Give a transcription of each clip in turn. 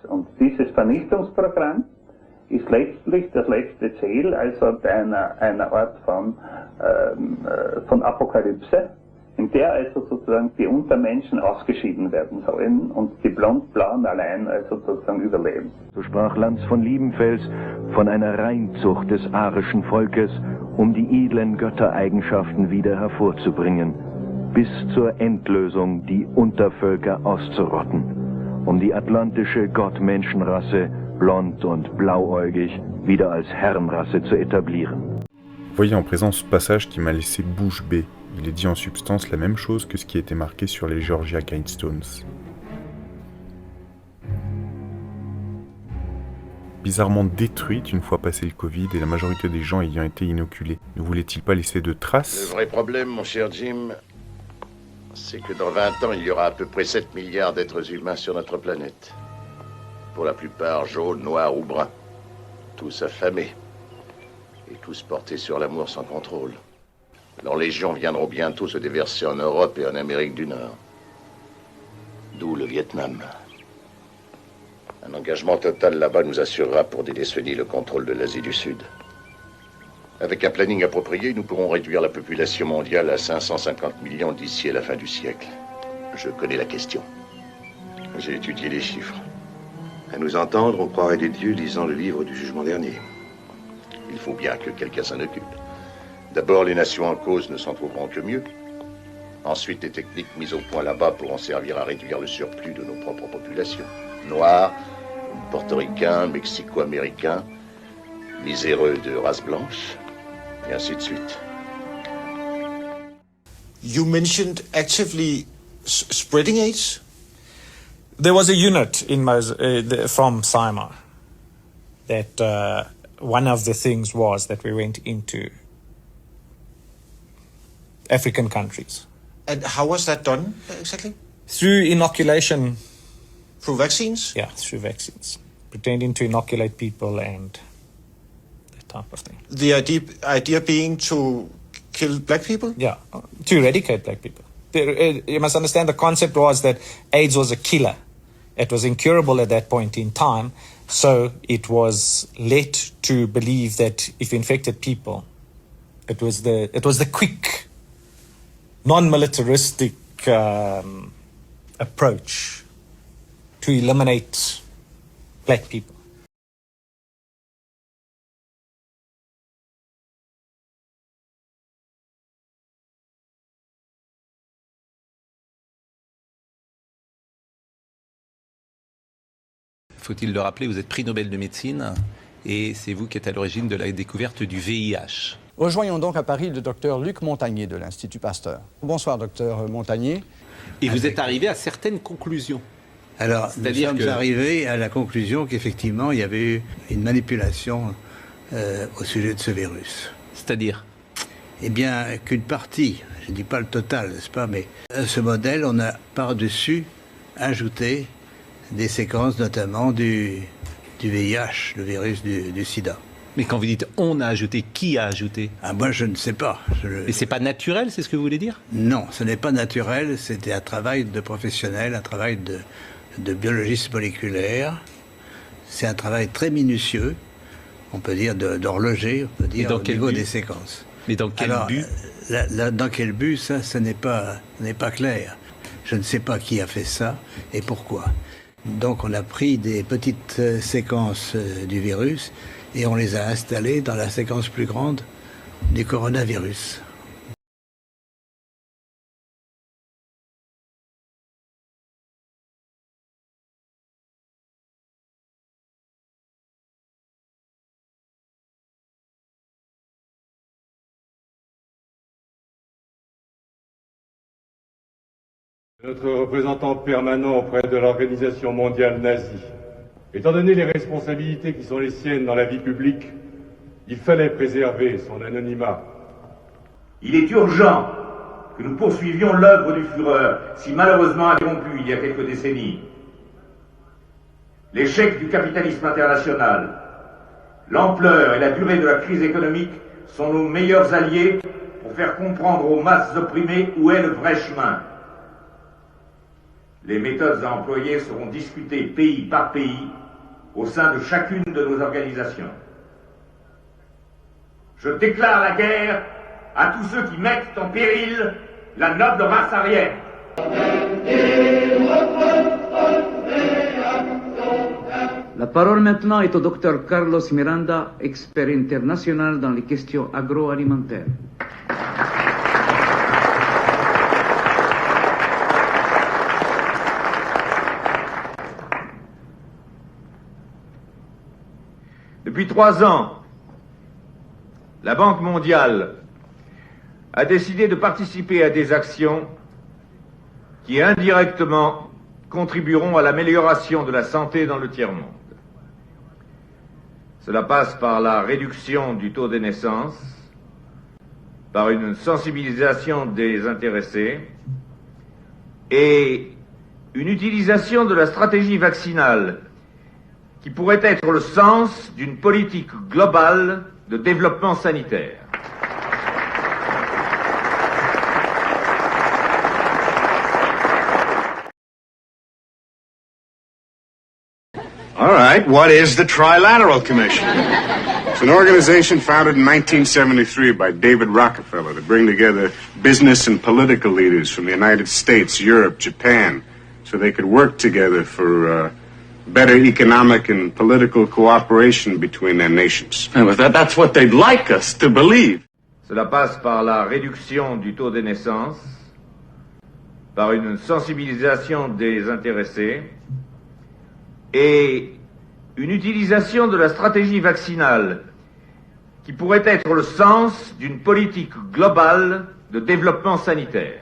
Und dieses Vernichtungsprogramm ist letztlich das letzte Ziel, also einer Art von Apokalypse, in der also sozusagen die Untermenschen ausgeschieden werden sollen und die Blond-Blauen allein also sozusagen überleben. So sprach Lanz von Liebenfels von einer Reinzucht des arischen Volkes, um die edlen Göttereigenschaften wieder hervorzubringen, bis zur Endlösung die Untervölker auszurotten, um die atlantische Gottmenschenrasse, blond und blauäugig, wieder als Herrenrasse zu etablieren. Voyez en présent ce passage qui m'a laissé bouche bée. Il est dit en substance la même chose que ce qui était marqué sur les Georgia Guidestones. Bizarrement détruite une fois passé le Covid et la majorité des gens ayant été inoculés. Ne voulait-il pas laisser de traces? Le vrai problème, mon cher Jim, c'est que dans 20 ans, il y aura à peu près 7 milliards d'êtres humains sur notre planète. Pour la plupart jaunes, noirs ou bruns. Tous affamés. Et tous portés sur l'amour sans contrôle. Leurs légions viendront bientôt se déverser en Europe et en Amérique du Nord. D'où le Vietnam. Un engagement total là-bas nous assurera pour des décennies le contrôle de l'Asie du Sud. Avec un planning approprié, nous pourrons réduire la population mondiale à 550 millions d'ici à la fin du siècle. Je connais la question. J'ai étudié les chiffres. À nous entendre, on croirait des dieux lisant le livre du jugement dernier. Il faut bien que quelqu'un s'en occupe. D'abord, les nations en cause ne s'en trouveront que mieux. Ensuite, les techniques mises au point là-bas pourront servir à réduire le surplus de nos propres populations. Noirs, portoricains, mexico-américains, miséreux de race blanche, et ainsi de suite. You mentioned actively spreading AIDS? There was a unit in from Simar that one of the things was that we went into African countries. And how was that done exactly? Through inoculation. Through vaccines? Yeah, through vaccines. Pretending to inoculate people and that type of thing. The idea being to kill black people? Yeah, to eradicate black people. You must understand the concept was that AIDS was a killer. It was incurable at that point in time, so it was led to believe that if you infected people, it was the quick, non-militaristic approach to eliminate black people. Faut-il le rappeler, vous êtes prix Nobel de médecine et c'est vous qui êtes à l'origine de la découverte du VIH. Rejoignons donc à Paris le docteur Luc Montagnier de l'Institut Pasteur. Bonsoir docteur Montagnier. Et vous êtes arrivé à certaines conclusions. Alors, nous sommes arrivés à la conclusion qu'effectivement, il y avait eu une manipulation au sujet de ce virus. C'est-à-dire? Eh bien, qu'une partie, je ne dis pas le total, n'est-ce pas, mais ce modèle, on a par-dessus ajouté des séquences notamment du VIH, le virus du sida. Mais quand vous dites « on a ajouté », qui a ajouté? Ah, moi, je ne sais pas. Et c'est pas naturel, c'est ce que vous voulez dire? Non, ce n'est pas naturel, c'était un travail de professionnel, un travail de biologiste moléculaire. C'est un travail très minutieux, on peut dire d'horloger, on peut dire au niveau des séquences. Mais dans quel but? Dans quel but, ça, ce n'est pas clair. Je ne sais pas qui a fait ça et pourquoi. Donc on a pris des petites séquences du virus et on les a installées dans la séquence plus grande du coronavirus. Notre représentant permanent auprès de l'Organisation mondiale nazie. Étant donné les responsabilités qui sont les siennes dans la vie publique, il fallait préserver son anonymat. Il est urgent que nous poursuivions l'œuvre du Führer, si malheureusement interrompue il y a quelques décennies. L'échec du capitalisme international, l'ampleur et la durée de la crise économique sont nos meilleurs alliés pour faire comprendre aux masses opprimées où est le vrai chemin. Les méthodes à employer seront discutées pays par pays au sein de chacune de nos organisations. Je déclare la guerre à tous ceux qui mettent en péril la noble race aryenne. La parole maintenant est au docteur Carlos Miranda, expert international dans les questions agroalimentaires. Depuis 3 ans, la Banque mondiale a décidé de participer à des actions qui indirectement contribueront à l'amélioration de la santé dans le tiers-monde. Cela passe par la réduction du taux des naissances, par une sensibilisation des intéressés et une utilisation de la stratégie vaccinale qui pourrait être le sens d'une politique globale de développement sanitaire. All right, what is the Trilateral Commission? It's an organization founded in 1973 by David Rockefeller to bring together business and political leaders from the United States, Europe, Japan, so they could work together for better economic and political cooperation between their nations. That's what they'd like us to believe. Cela passe par la réduction du taux des naissances, par une sensibilisation des intéressés et une utilisation de la stratégie vaccinale qui pourrait être le sens d'une politique globale de développement sanitaire.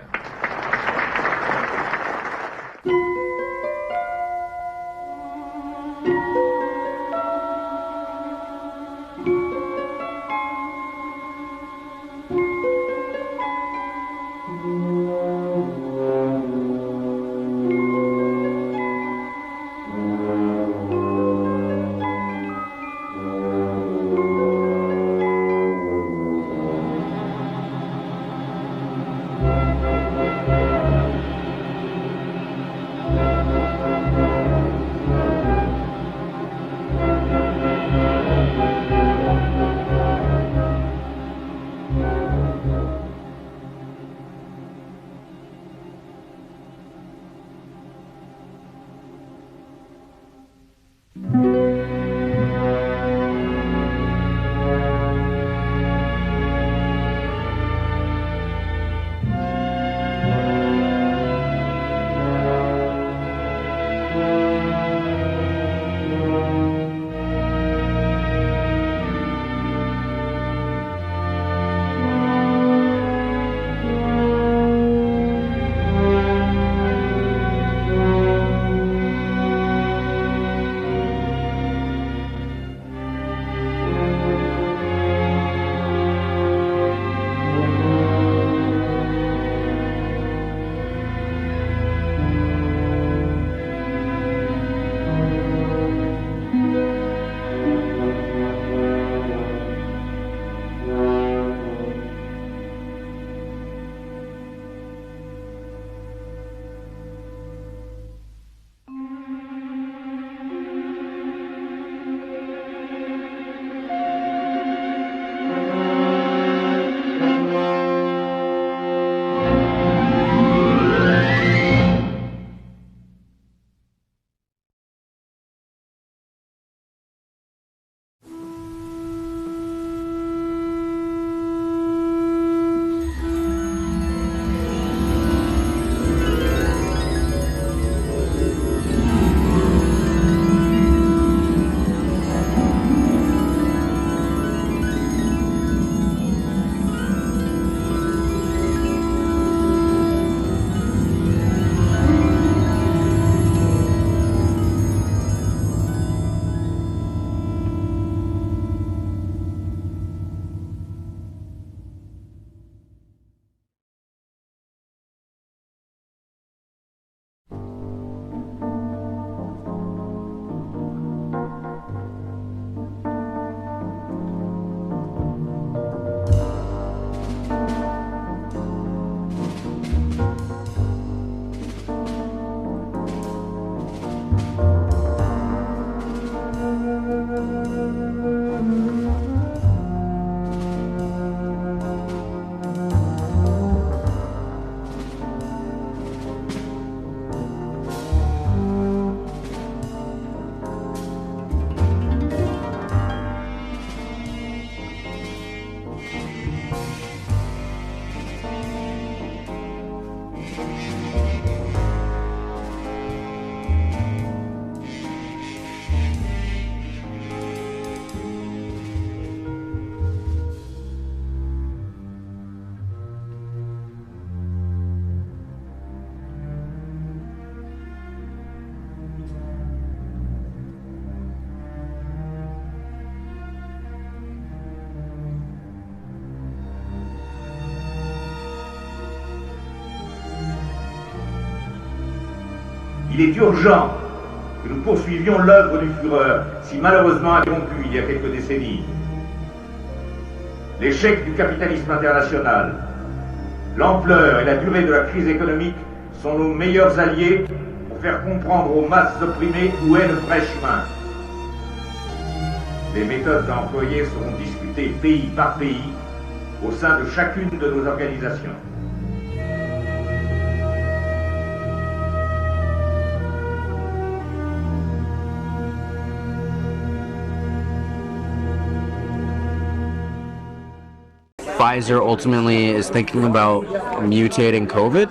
Il est urgent que nous poursuivions l'œuvre du Führer, si malheureusement interrompu il y a quelques décennies. L'échec du capitalisme international, l'ampleur et la durée de la crise économique sont nos meilleurs alliés pour faire comprendre aux masses opprimées où est le vrai chemin. Les méthodes à employer seront discutées pays par pays au sein de chacune de nos organisations. Pfizer ultimately is thinking about mutating COVID?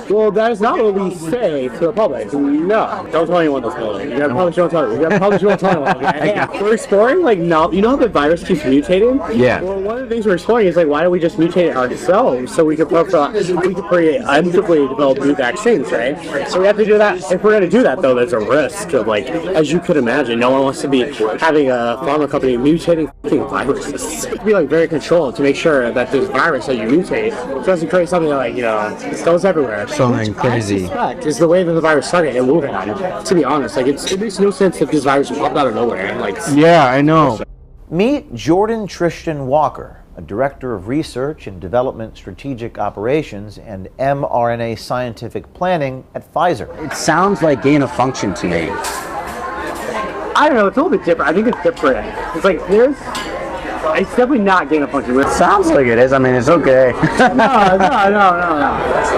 Well, that is not what we say to the public. No, don't tell anyone this. You probably shouldn't tell. You probably shouldn't tell anyone. Okay? We're exploring no. You know how the virus keeps mutating? Yeah. Well, one of the things we're exploring is why don't we just mutate it ourselves so we can preemptively develop new vaccines, right? So we have to do that. If we're going to do that, though, there's a risk of as you could imagine, no one wants to be having a pharma company mutating viruses. You have to be very controlled to make sure that this virus that you mutate doesn't create something that goes everywhere. Something crazy. I suspect is the way that the virus started in Wuhan. To be honest, it makes no sense if this virus popped out of nowhere. Yeah, I know. Meet Jordan Tristan Walker, a director of research and development strategic operations and mRNA scientific planning at Pfizer. It sounds like gain of function to me. I don't know, it's a little bit different. I think it's different. It's definitely not gain of function. It sounds like it is. I mean, it's okay.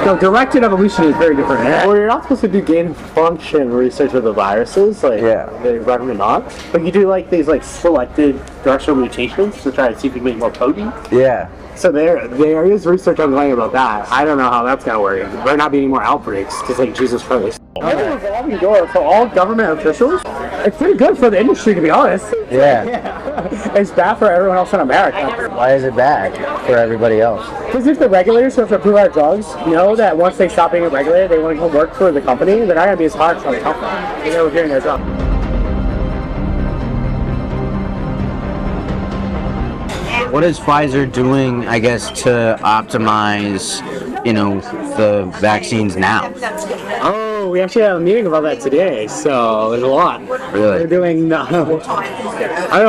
No, directed evolution is very different. Well, you're not supposed to do gain of function research with the viruses. They recommend not. But you do these selected directional mutations to try to see if you can make more potent. Yeah. So there is research ongoing about that. I don't know how that's gonna work. There better not be any more outbreaks, because Jesus Christ. It's a revolving door for all government officials. It's pretty good for the industry, to be honest. Yeah. It's bad for everyone else in America. Why is it bad for everybody else? Because if the regulators who have to approve our drugs know that once they stop being regulated, they want to go work for the company, they're not going to be as hard for the company. They're doing their job. What is Pfizer doing, I guess, to optimize, the vaccines now? Oh, we actually have a meeting about that today, so there's a lot. Really? We're doing, I don't know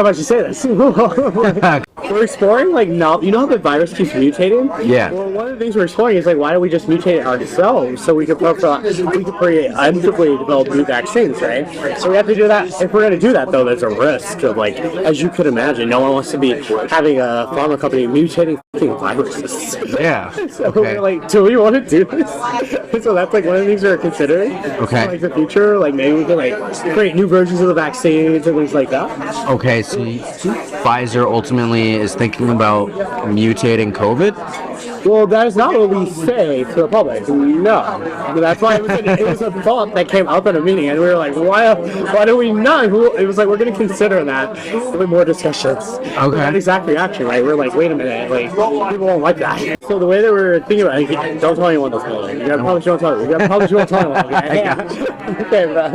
if I should say this. We're exploring, you know how the virus keeps mutating? Yeah. Well, one of the things we're exploring is, why don't we just mutate it ourselves so we can preemptively develop new vaccines, right? So we have to do that. If we're going to do that, though, there's a risk of, as you could imagine, no one wants to be having a pharma company mutating viruses. Yeah. So we're do we want to do this? So that's one of the things we're considering. Okay. For the future, maybe we can create new versions of the vaccines and things like that. Okay, so Pfizer ultimately is thinking about mutating COVID? Well, that is not what we say to the public. No. That's why it was a thought that came up at a meeting, and we were why do we not? It was we're going to consider that with more discussions. Okay. That exact reaction, right? We're wait a minute, people won't like that. So the way that we're thinking about it, don't tell anyone this. You probably shouldn't tell anyone. Okay, bro.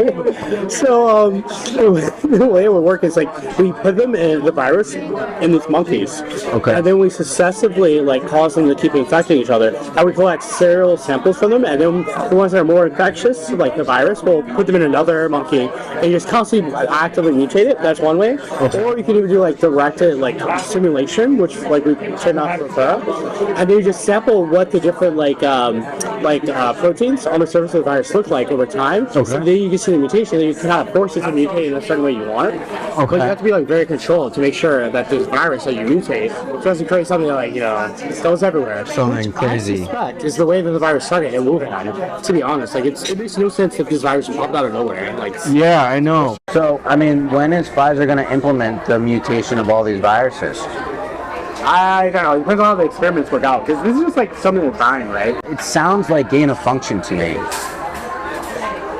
So the way it would work is we put them in the virus in these monkeys. Okay. And then we successively cause them to keep infecting each other. And we collect serial samples from them, and then the ones that are more infectious, like the virus, we'll put them in another monkey and just constantly actively mutate it. That's one way. Okay. Or you can even do directed simulation, which we should not prefer. And then you just sample what the different proteins on the surface of the virus look like over time. Okay. So then you can see the mutation, and you can force it to mutate in a certain way you want. Okay. But you have to be very controlled to make sure that this virus that you mutate doesn't create something that goes everywhere. Something crazy. I suspect is the way that the virus started in Wuhan. To be honest, it makes no sense if this virus popped out of nowhere. Yeah, I know. So, when is Pfizer going to implement the mutation of all these viruses? I don't know. It depends on how the experiments work out. Because this is just something that's dying, right? It sounds like gain of function to me.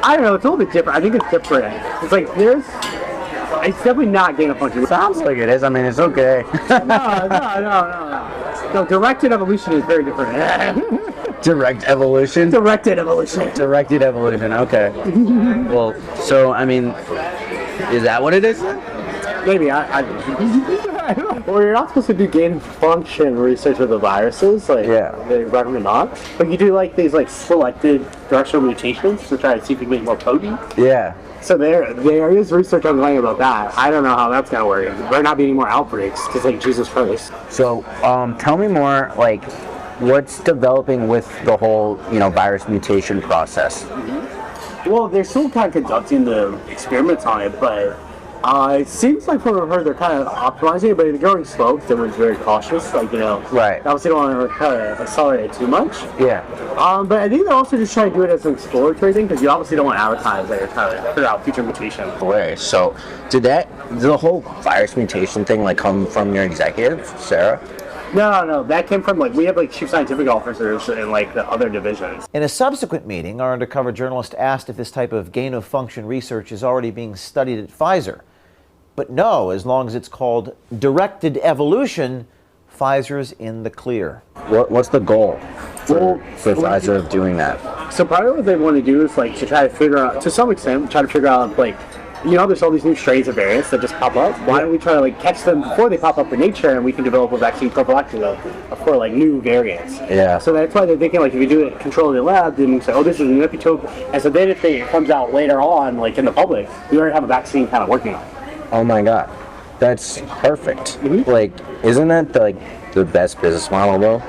I don't know. It's a little bit different. I think it's different. It's definitely not gain of function. It sounds like it is. It's okay. No, directed evolution is very different. Direct evolution? Directed evolution. Directed evolution, okay. Well, so, is that what it is? Maybe, I Well, you're not supposed to do gain of function research with the viruses, like they recommend not. But you do like these like selected directional mutations to try to see if you can make more potent. Yeah. So there is research ongoing about that. I don't know how that's gonna work. There better not be any more outbreaks, because like Jesus Christ. So, tell me more, like, what's developing with the whole, virus mutation process? Well, they're still kind of conducting the experiments on it, but it seems like from what I've heard, they're kind of optimizing it, but they're going slow because everyone's very cautious. Like, right. Obviously, don't want to kind of accelerate it too much. Yeah. But I think they're also just trying to do it as an exploratory thing because you obviously don't want to advertise that you're trying to figure out future mutation. Wait, so did the whole virus mutation thing like come from your executive, Sarah? No, that came from we have chief scientific officers in the other divisions. In a subsequent meeting, our undercover journalist asked if this type of gain-of-function research is already being studied at Pfizer. But no, as long as it's called directed evolution, Pfizer's in the clear. What's the goal for Pfizer of doing that? So probably what they want to do is to try to figure out, to some extent, there's all these new strains of variants that just pop up. Why don't we try to catch them before they pop up in nature, and we can develop a vaccine prophylactically for new variants. Yeah. So that's why they're thinking if you do it controlled in the lab, then you say, oh, this is an epitope, and so then if it comes out later on, in the public, we already have a vaccine kind of working on it. Oh my God, that's perfect. Mm-hmm. Isn't that the best business model though?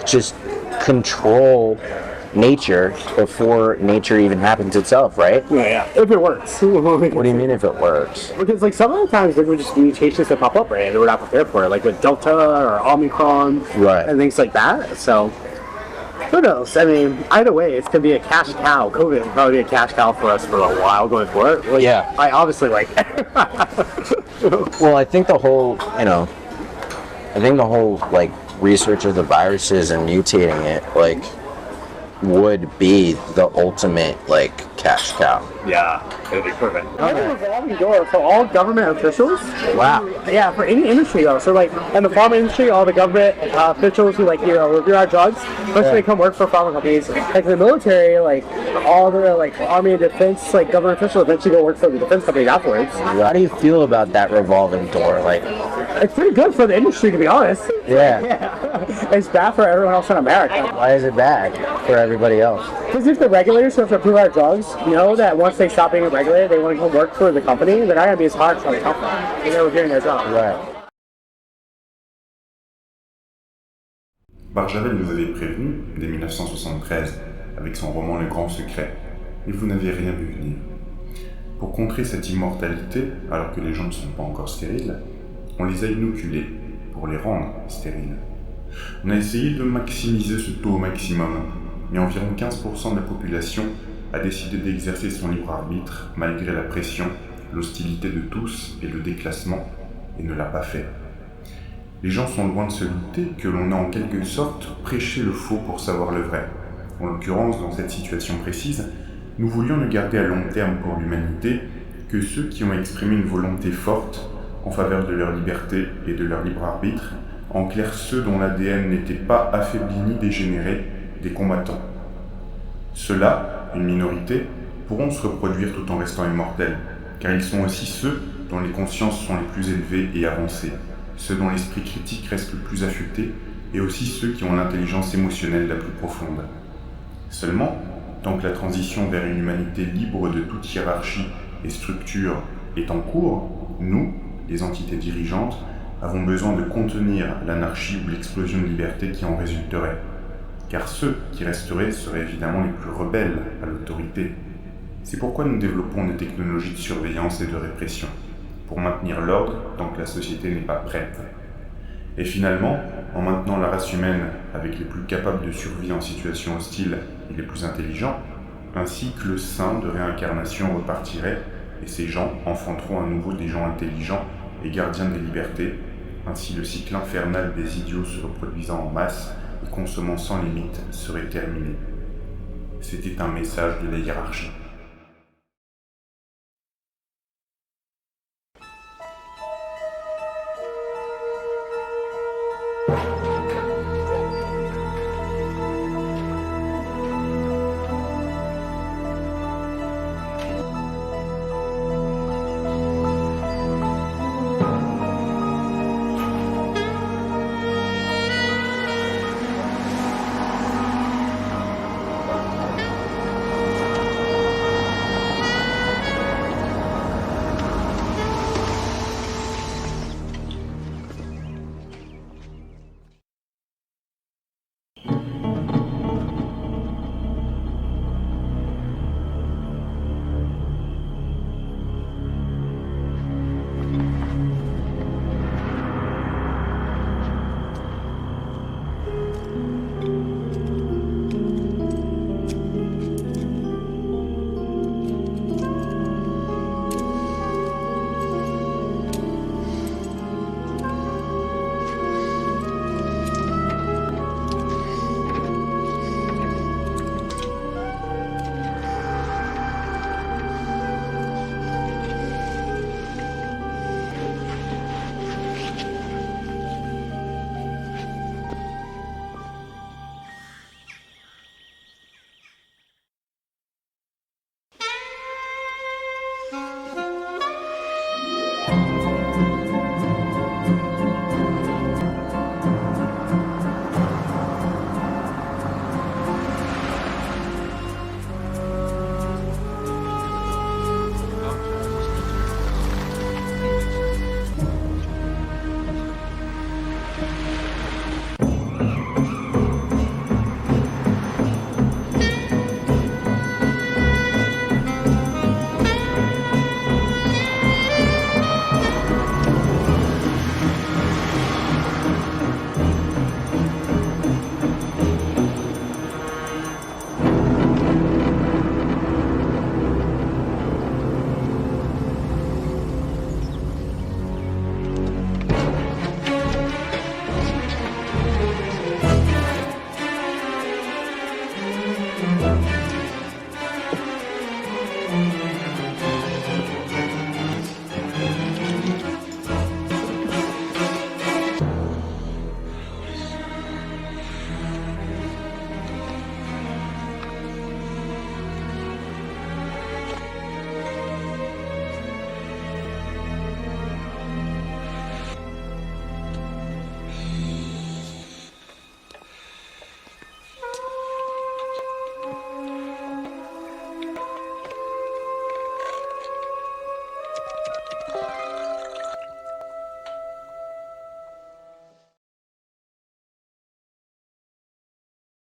Just control nature before nature even happens itself, right? Yeah, if it works. What do you mean if it works? Because some of the times there were just mutations that pop up, right? And we're not prepared for it, with Delta or Omicron, right, and things like that. So who knows? I mean, either way, it's gonna be a cash cow. COVID will probably be a cash cow for us for a while going forward. Yeah. I obviously Well, I think the whole, research of the viruses and mutating it, would be the ultimate, cash cow. Yeah, it'd be perfect. Another revolving door for all government officials. Wow. Yeah, for any industry though. So in the pharma industry, all the government officials who review our drugs, especially come work for pharma companies. In the military, all the army and defense government officials eventually go work for the defense companies afterwards. How do you feel about that revolving door? It's pretty good for the industry, to be honest. Yeah. It's bad for everyone else in America. Why is it bad for everybody else? Because if the regulators who have to approve our drugs know that once they stop being regulated, they want to come work for the company, they're not going to be as hard for the company. They're reviewing their job. Right. Barjavel nous avait prévenu, dès 1973, avec son roman Le Grand Secret, et vous n'avez rien vu venir. Pour contrer cette immortalité, alors que les gens ne sont pas encore stériles, on les a inoculés pour les rendre stériles. On a essayé de maximiser ce taux au maximum, mais environ 15% de la population a décidé d'exercer son libre arbitre malgré la pression, l'hostilité de tous et le déclassement, et ne l'a pas fait. Les gens sont loin de se douter que l'on a en quelque sorte prêché le faux pour savoir le vrai. En l'occurrence, dans cette situation précise, nous voulions ne garder à long terme pour l'humanité que ceux qui ont exprimé une volonté forte en faveur de leur liberté et de leur libre arbitre, en clair ceux dont l'ADN n'était pas affaibli ni dégénéré, des combattants. Ceux-là, une minorité, pourront se reproduire tout en restant immortels, car ils sont aussi ceux dont les consciences sont les plus élevées et avancées, ceux dont l'esprit critique reste le plus affûté, et aussi ceux qui ont l'intelligence émotionnelle la plus profonde. Seulement, tant que la transition vers une humanité libre de toute hiérarchie et structure est en cours, nous, les entités dirigeantes, avons besoin de contenir l'anarchie ou l'explosion de liberté qui en résulterait. Car ceux qui resteraient seraient évidemment les plus rebelles à l'autorité. C'est pourquoi nous développons des technologies de surveillance et de répression, pour maintenir l'ordre tant que la société n'est pas prête. Et finalement, en maintenant la race humaine avec les plus capables de survie en situation hostile et les plus intelligents, un cycle sain de réincarnation repartirait, et ces gens enfanteront à nouveau des gens intelligents et gardiens des libertés, ainsi le cycle infernal des idiots se reproduisant en masse et consommant sans limite serait terminé. C'était un message de la hiérarchie.